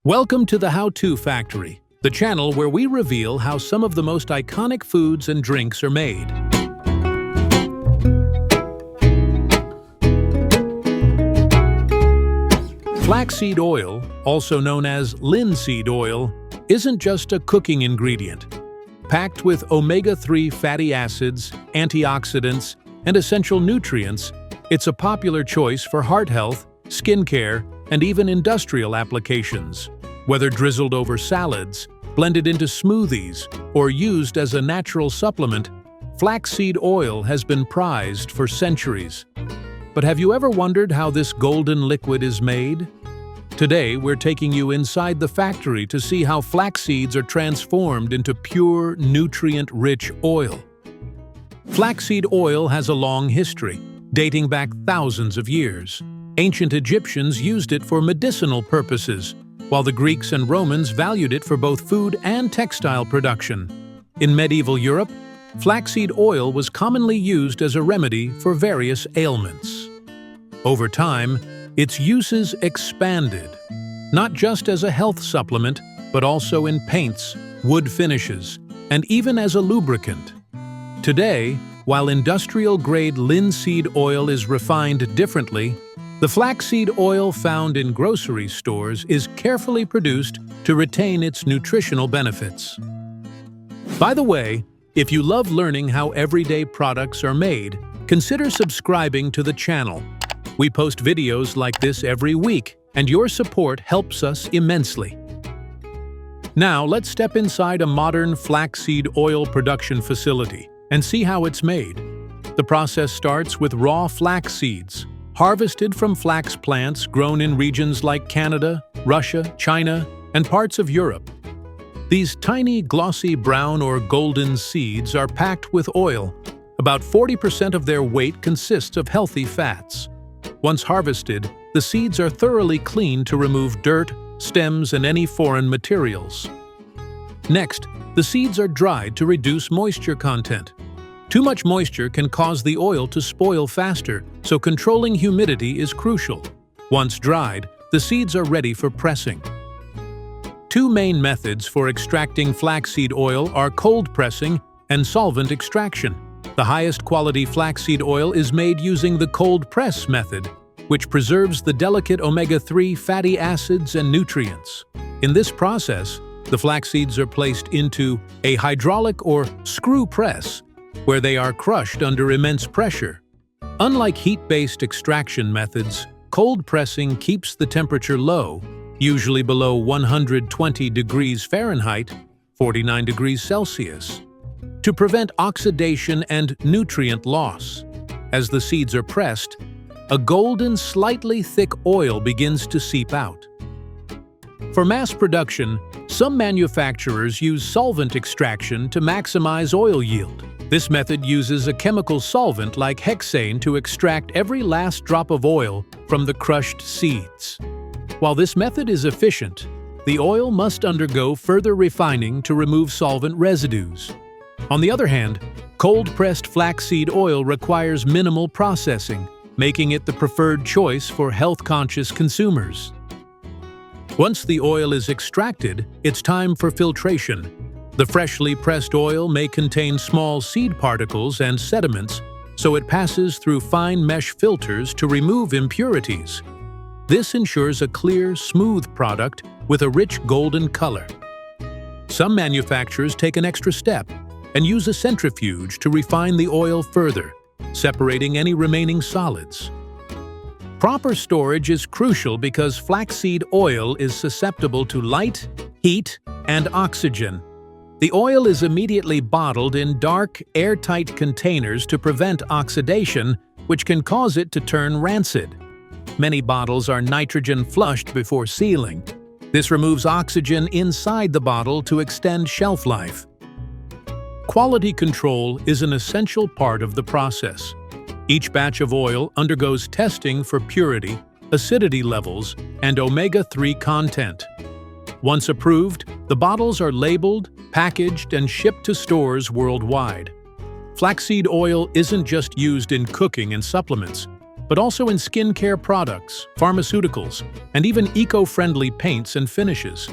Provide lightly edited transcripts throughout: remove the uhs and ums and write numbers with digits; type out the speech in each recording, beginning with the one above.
Welcome to the How-To Factory, the channel where we reveal how some of the most iconic foods and drinks are made. Flaxseed oil, also known as linseed oil, isn't just a cooking ingredient. Packed with omega-3 fatty acids, antioxidants, and essential nutrients, it's a popular choice for heart health, skincare, and even industrial applications. Whether drizzled over salads, blended into smoothies, or used as a natural supplement, flaxseed oil has been prized for centuries. But have you ever wondered how this golden liquid is made? Today, we're taking you inside the factory to see how flax seeds are transformed into pure, nutrient-rich oil. Flaxseed oil has a long history, dating back thousands of years. Ancient Egyptians used it for medicinal purposes, while the Greeks and Romans valued it for both food and textile production. In medieval Europe, flaxseed oil was commonly used as a remedy for various ailments. Over time, its uses expanded, not just as a health supplement, but also in paints, wood finishes, and even as a lubricant. Today, while industrial-grade linseed oil is refined differently, the flaxseed oil found in grocery stores is carefully produced to retain its nutritional benefits. By the way, if you love learning how everyday products are made, consider subscribing to the channel. We post videos like this every week, and your support helps us immensely. Now, let's step inside a modern flaxseed oil production facility and see how it's made. The process starts with raw flax seeds, harvested from flax plants grown in regions like Canada, Russia, China, and parts of Europe. These tiny, glossy brown or golden seeds are packed with oil. About 40% of their weight consists of healthy fats. Once harvested, the seeds are thoroughly cleaned to remove dirt, stems, and any foreign materials. Next, the seeds are dried to reduce moisture content. Too much moisture can cause the oil to spoil faster, so controlling humidity is crucial. Once dried, the seeds are ready for pressing. Two main methods for extracting flaxseed oil are cold pressing and solvent extraction. The highest quality flaxseed oil is made using the cold press method, which preserves the delicate omega-3 fatty acids and nutrients. In this process, the flax seeds are placed into a hydraulic or screw press, where they are crushed under immense pressure. Unlike heat-based extraction methods, cold pressing keeps the temperature low, usually below 120 degrees Fahrenheit, 49 degrees Celsius, to prevent oxidation and nutrient loss. As the seeds are pressed, a golden, slightly thick oil begins to seep out. For mass production, some manufacturers use solvent extraction to maximize oil yield. This method uses a chemical solvent like hexane to extract every last drop of oil from the crushed seeds. While this method is efficient, the oil must undergo further refining to remove solvent residues. On the other hand, cold-pressed flaxseed oil requires minimal processing, making it the preferred choice for health-conscious consumers. Once the oil is extracted, it's time for filtration. The freshly pressed oil may contain small seed particles and sediments, so it passes through fine mesh filters to remove impurities. This ensures a clear, smooth product with a rich golden color. Some manufacturers take an extra step and use a centrifuge to refine the oil further, separating any remaining solids. Proper storage is crucial because flaxseed oil is susceptible to light, heat, and oxygen. The oil is immediately bottled in dark, airtight containers to prevent oxidation, which can cause it to turn rancid. Many bottles are nitrogen flushed before sealing. This removes oxygen inside the bottle to extend shelf life. Quality control is an essential part of the process. Each batch of oil undergoes testing for purity, acidity levels, and omega-3 content. Once approved, the bottles are labeled, packaged, and shipped to stores worldwide. Flaxseed oil isn't just used in cooking and supplements. but also in skincare products, pharmaceuticals, and even eco-friendly paints and finishes.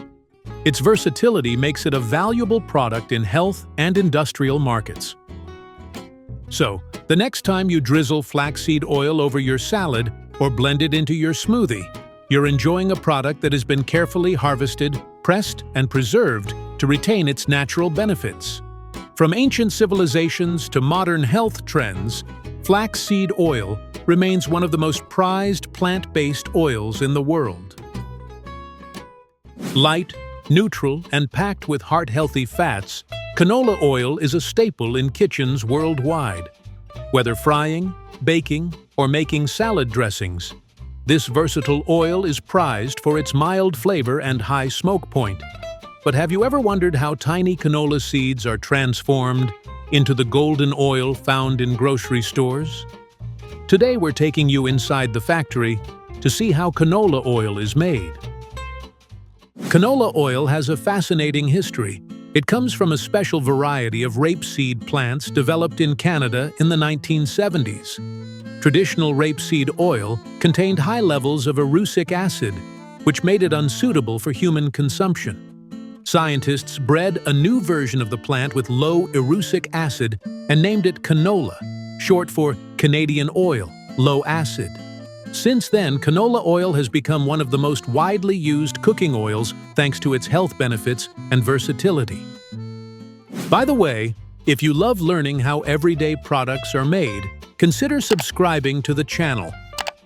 Its versatility makes it a valuable product in health and industrial markets. So, the next time you drizzle flaxseed oil over your salad or blend it into your smoothie, you're enjoying a product that has been carefully harvested, pressed, and preserved to retain its natural benefits. From ancient civilizations to modern health trends, flaxseed oil remains one of the most prized plant-based oils in the world. Light, neutral, and packed with heart-healthy fats, canola oil is a staple in kitchens worldwide. Whether frying, baking, or making salad dressings, this versatile oil is prized for its mild flavor and high smoke point. But have you ever wondered how tiny canola seeds are transformed into the golden oil found in grocery stores? Today we're taking you inside the factory to see how canola oil is made. Canola oil has a fascinating history. It comes from a special variety of rapeseed plants developed in Canada in the 1970s. Traditional rapeseed oil contained high levels of erucic acid, which made it unsuitable for human consumption. Scientists bred a new version of the plant with low erucic acid and named it canola, short for Canadian oil, low acid. Since then, canola oil has become one of the most widely used cooking oils thanks to its health benefits and versatility. By the way, if you love learning how everyday products are made, consider subscribing to the channel.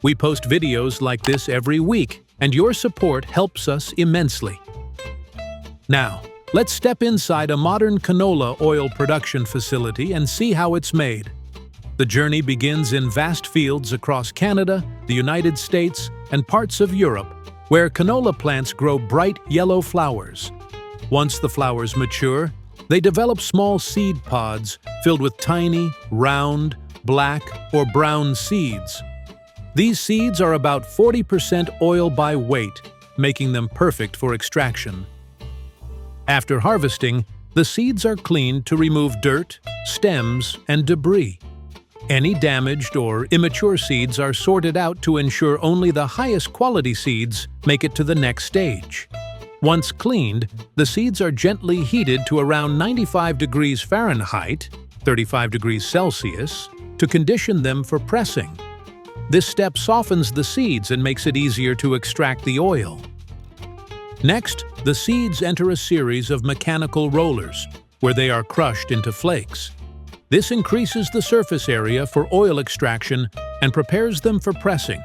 We post videos like this every week, and your support helps us immensely. Now, let's step inside a modern canola oil production facility and see how it's made. The journey begins in vast fields across Canada, the United States, and parts of Europe, where canola plants grow bright yellow flowers. Once the flowers mature, they develop small seed pods filled with tiny, round, black, or brown seeds. These seeds are about 40% oil by weight, making them perfect for extraction. After harvesting, the seeds are cleaned to remove dirt, stems, and debris. Any damaged or immature seeds are sorted out to ensure only the highest quality seeds make it to the next stage. Once cleaned, the seeds are gently heated to around 95 degrees Fahrenheit, 35 degrees Celsius, to condition them for pressing. This step softens the seeds and makes it easier to extract the oil. Next, the seeds enter a series of mechanical rollers, where they are crushed into flakes. This increases the surface area for oil extraction and prepares them for pressing.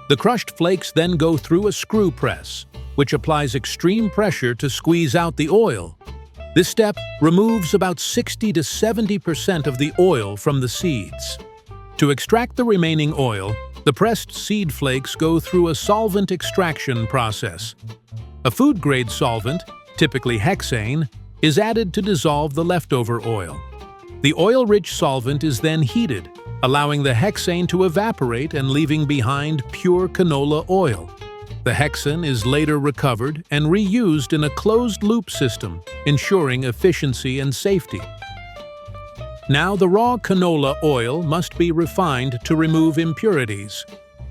The crushed flakes then go through a screw press, which applies extreme pressure to squeeze out the oil. This step removes about 60 to 70% of the oil from the seeds. To extract the remaining oil, the pressed seed flakes go through a solvent extraction process. A food-grade solvent, typically hexane, is added to dissolve the leftover oil. The oil-rich solvent is then heated, allowing the hexane to evaporate and leaving behind pure canola oil. The hexane is later recovered and reused in a closed-loop system, ensuring efficiency and safety. Now the raw canola oil must be refined to remove impurities.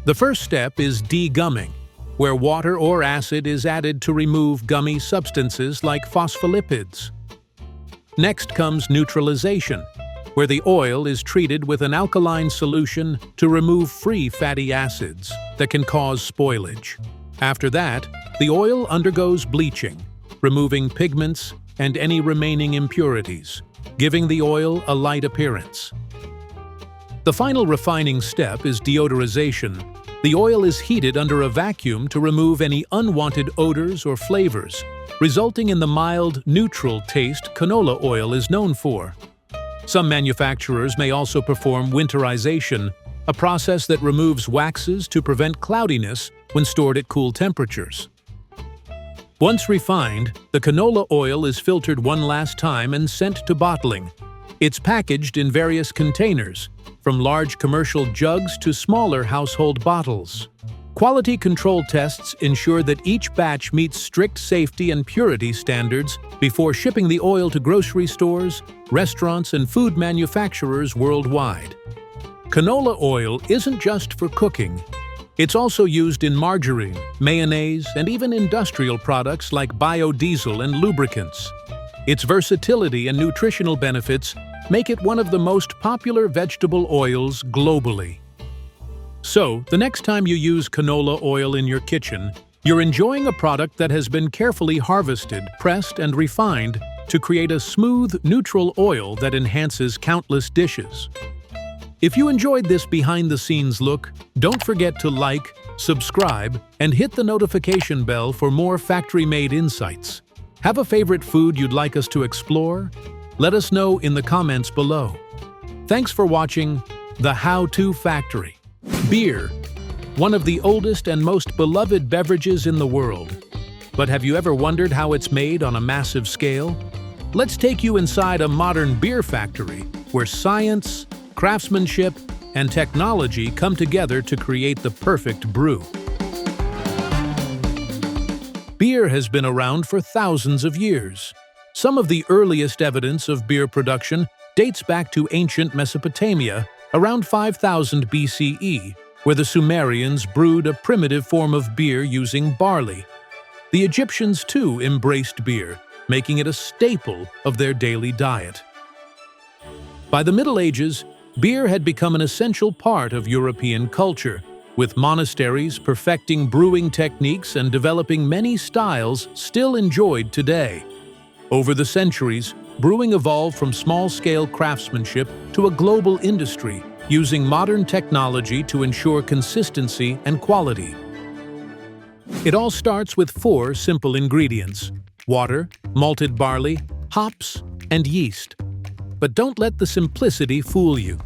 The first step is degumming, where water or acid is added to remove gummy substances like phospholipids. Next comes neutralization, where the oil is treated with an alkaline solution to remove free fatty acids that can cause spoilage. After that, the oil undergoes bleaching, removing pigments and any remaining impurities, giving the oil a light appearance. The final refining step is deodorization. The oil is heated under a vacuum to remove any unwanted odors or flavors, resulting in the mild, neutral taste canola oil is known for. Some manufacturers may also perform winterization, a process that removes waxes to prevent cloudiness when stored at cool temperatures. Once refined, the canola oil is filtered one last time and sent to bottling. It's packaged in various containers, from large commercial jugs to smaller household bottles. Quality control tests ensure that each batch meets strict safety and purity standards before shipping the oil to grocery stores, restaurants, and food manufacturers worldwide. Canola oil isn't just for cooking. It's also used in margarine, mayonnaise, and even industrial products like biodiesel and lubricants. Its versatility and nutritional benefits make it one of the most popular vegetable oils globally. So, the next time you use canola oil in your kitchen, you're enjoying a product that has been carefully harvested, pressed, and refined to create a smooth, neutral oil that enhances countless dishes. If you enjoyed this behind-the-scenes look, don't forget to like, subscribe, and hit the notification bell for more factory-made insights. Have a favorite food you'd like us to explore? Let us know in the comments below. Thanks for watching The How-To Factory. Beer, one of the oldest and most beloved beverages in the world. But have you ever wondered how it's made on a massive scale? Let's take you inside a modern beer factory where science, craftsmanship, and technology come together to create the perfect brew. Beer has been around for thousands of years. Some of the earliest evidence of beer production dates back to ancient Mesopotamia, around 5000 BCE, where the Sumerians brewed a primitive form of beer using barley. The Egyptians, too, embraced beer, making it a staple of their daily diet. By the Middle Ages, beer had become an essential part of European culture, with monasteries perfecting brewing techniques and developing many styles still enjoyed today. Over the centuries, brewing evolved from small-scale craftsmanship to a global industry, using modern technology to ensure consistency and quality. It all starts with 4 simple ingredients: water, malted barley, hops, and yeast. But don't let the simplicity fool you.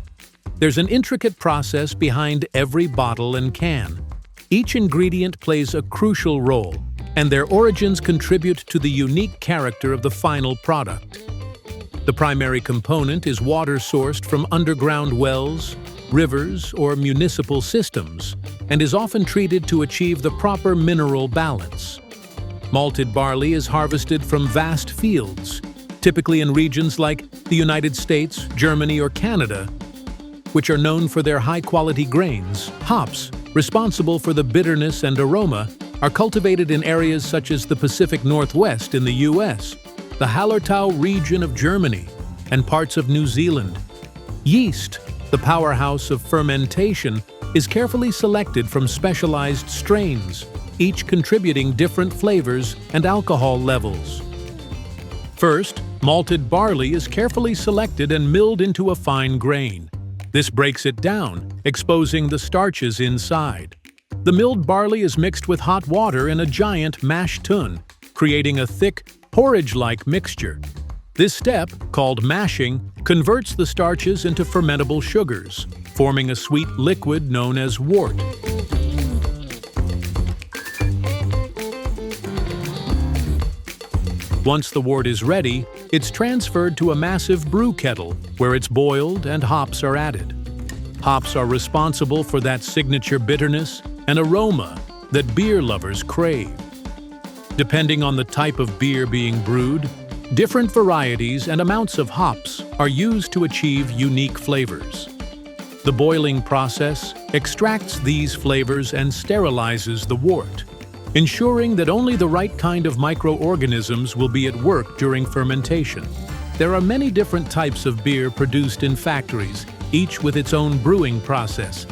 There's an intricate process behind every bottle and can. Each ingredient plays a crucial role, and their origins contribute to the unique character of the final product. The primary component is water sourced from underground wells, rivers, or municipal systems, and is often treated to achieve the proper mineral balance. Malted barley is harvested from vast fields, typically in regions like the United States, Germany, or Canada, which are known for their high-quality grains. Hops, responsible for the bitterness and aroma, are cultivated in areas such as the Pacific Northwest in the US, the Hallertau region of Germany, and parts of New Zealand. Yeast, the powerhouse of fermentation, is carefully selected from specialized strains, each contributing different flavors and alcohol levels. First, malted barley is carefully selected and milled into a fine grain. This breaks it down, exposing the starches inside. The milled barley is mixed with hot water in a giant mash tun, creating a thick, porridge-like mixture. This step, called mashing, converts the starches into fermentable sugars, forming a sweet liquid known as wort. Once the wort is ready, it's transferred to a massive brew kettle, where it's boiled and hops are added. Hops are responsible for that signature bitterness and aroma that beer lovers crave. Depending on the type of beer being brewed, different varieties and amounts of hops are used to achieve unique flavors. The boiling process extracts these flavors and sterilizes the wort, ensuring that only the right kind of microorganisms will be at work during fermentation. There are many different types of beer produced in factories, each with its own brewing process.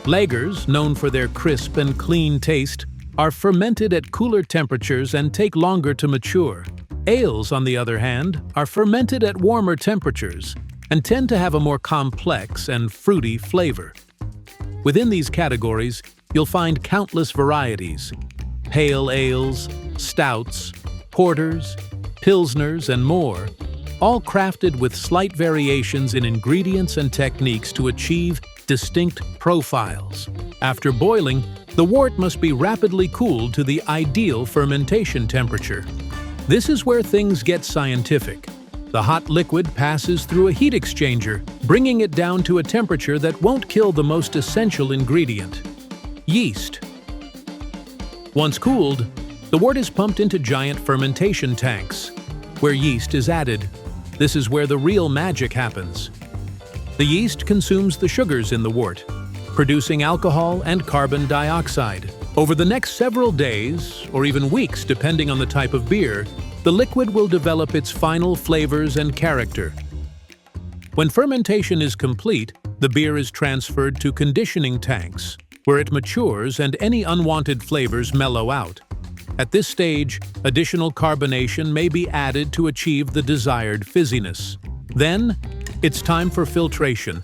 Lagers, known for their crisp and clean taste, are fermented at cooler temperatures and take longer to mature. Ales, on the other hand, are fermented at warmer temperatures and tend to have a more complex and fruity flavor. Within these categories, you'll find countless varieties: pale ales, stouts, porters, pilsners, and more, all crafted with slight variations in ingredients and techniques to achieve distinct profiles. After boiling, the wort must be rapidly cooled to the ideal fermentation temperature. This is where things get scientific. The hot liquid passes through a heat exchanger, bringing it down to a temperature that won't kill the most essential ingredient: yeast. Once cooled, the wort is pumped into giant fermentation tanks, where yeast is added. This is where the real magic happens. The yeast consumes the sugars in the wort, producing alcohol and carbon dioxide. Over the next several days, or even weeks depending on the type of beer, the liquid will develop its final flavors and character. When fermentation is complete, the beer is transferred to conditioning tanks, where it matures and any unwanted flavors mellow out. At this stage, additional carbonation may be added to achieve the desired fizziness. Then, it's time for filtration.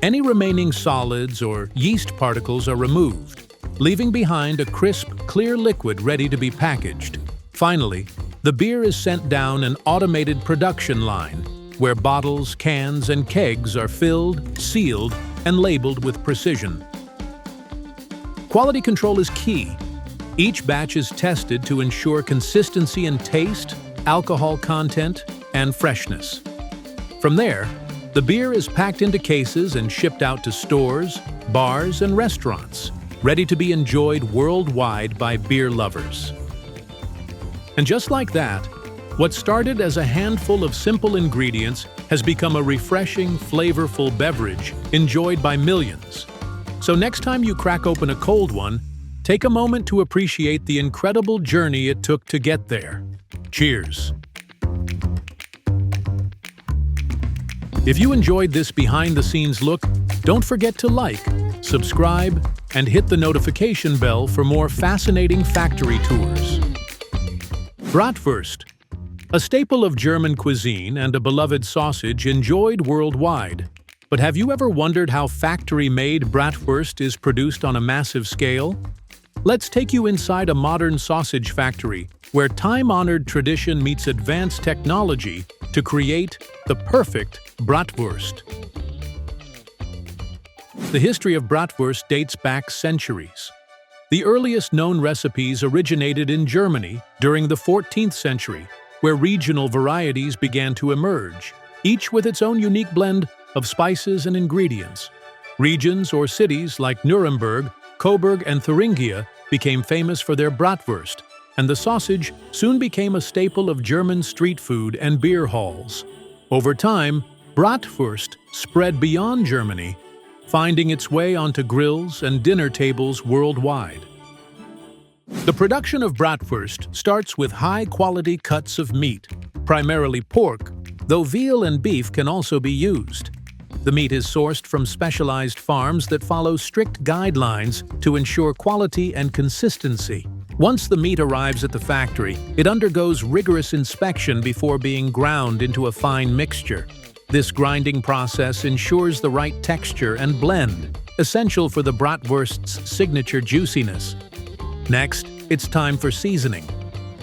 Any remaining solids or yeast particles are removed, leaving behind a crisp, clear liquid ready to be packaged. Finally, the beer is sent down an automated production line, where bottles, cans, and kegs are filled, sealed, and labeled with precision. Quality control is key. Each batch is tested to ensure consistency in taste, alcohol content, and freshness. From there, the beer is packed into cases and shipped out to stores, bars, and restaurants, ready to be enjoyed worldwide by beer lovers. And just like that, what started as a handful of simple ingredients has become a refreshing, flavorful beverage enjoyed by millions. So next time you crack open a cold one, take a moment to appreciate the incredible journey it took to get there. Cheers! If you enjoyed this behind-the-scenes look, don't forget to like, subscribe, and hit the notification bell for more fascinating factory tours. Bratwurst, a staple of German cuisine and a beloved sausage enjoyed worldwide. But have you ever wondered how factory-made bratwurst is produced on a massive scale? Let's take you inside a modern sausage factory, where time-honored tradition meets advanced technology to create the perfect bratwurst. The history of bratwurst dates back centuries. The earliest known recipes originated in Germany during the 14th century, where regional varieties began to emerge, each with its own unique blend of spices and ingredients. Regions or cities like Nuremberg, Coburg, and Thuringia became famous for their bratwurst, and the sausage soon became a staple of German street food and beer halls. Over time, bratwurst spread beyond Germany, finding its way onto grills and dinner tables worldwide. The production of bratwurst starts with high-quality cuts of meat, primarily pork, though veal and beef can also be used. The meat is sourced from specialized farms that follow strict guidelines to ensure quality and consistency. Once the meat arrives at the factory, it undergoes rigorous inspection before being ground into a fine mixture. This grinding process ensures the right texture and blend, essential for the bratwurst's signature juiciness. Next, it's time for seasoning.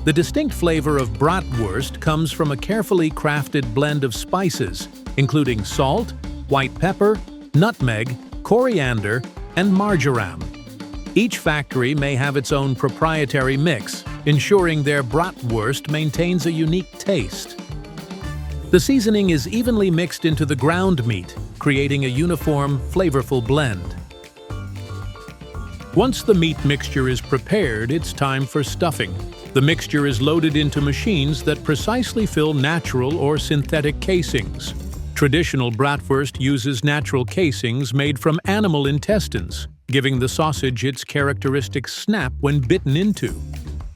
The distinct flavor of bratwurst comes from a carefully crafted blend of spices, including salt, white pepper, nutmeg, coriander, and marjoram. Each factory may have its own proprietary mix, ensuring their bratwurst maintains a unique taste. The seasoning is evenly mixed into the ground meat, creating a uniform, flavorful blend. Once the meat mixture is prepared, it's time for stuffing. The mixture is loaded into machines that precisely fill natural or synthetic casings. Traditional bratwurst uses natural casings made from animal intestines, giving the sausage its characteristic snap when bitten into.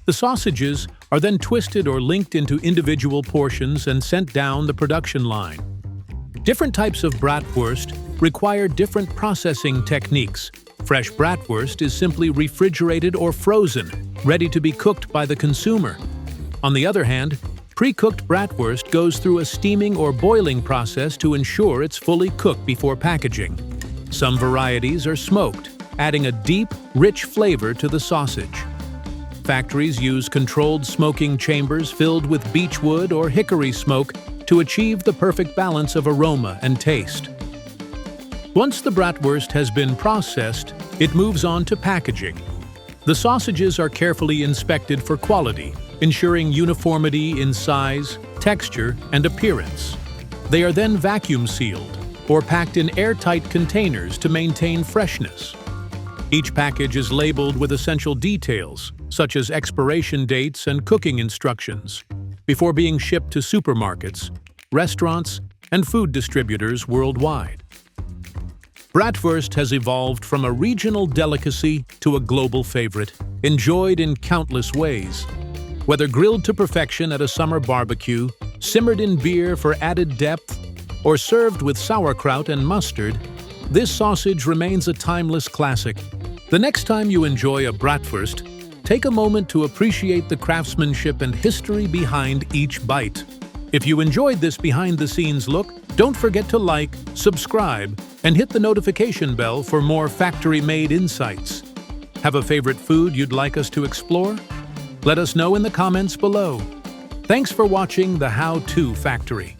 The sausages are then twisted or linked into individual portions and sent down the production line. Different types of bratwurst require different processing techniques. Fresh bratwurst is simply refrigerated or frozen, ready to be cooked by the consumer. On the other hand, pre-cooked bratwurst goes through a steaming or boiling process to ensure it's fully cooked before packaging. Some varieties are smoked, adding a deep, rich flavor to the sausage. Factories use controlled smoking chambers filled with beechwood or hickory smoke to achieve the perfect balance of aroma and taste. Once the bratwurst has been processed, it moves on to packaging. The sausages are carefully inspected for quality, ensuring uniformity in size, texture, and appearance. They are then vacuum sealed or packed in airtight containers to maintain freshness. Each package is labeled with essential details, such as expiration dates and cooking instructions, before being shipped to supermarkets, restaurants, and food distributors worldwide. Bratwurst has evolved from a regional delicacy to a global favorite, enjoyed in countless ways. Whether grilled to perfection at a summer barbecue, simmered in beer for added depth, or served with sauerkraut and mustard, this sausage remains a timeless classic. The next time you enjoy a bratwurst, take a moment to appreciate the craftsmanship and history behind each bite. If you enjoyed this behind-the-scenes look, don't forget to like, subscribe, and hit the notification bell for more factory-made insights. Have a favorite food you'd like us to explore? Let us know in the comments below. Thanks for watching The How To Factory.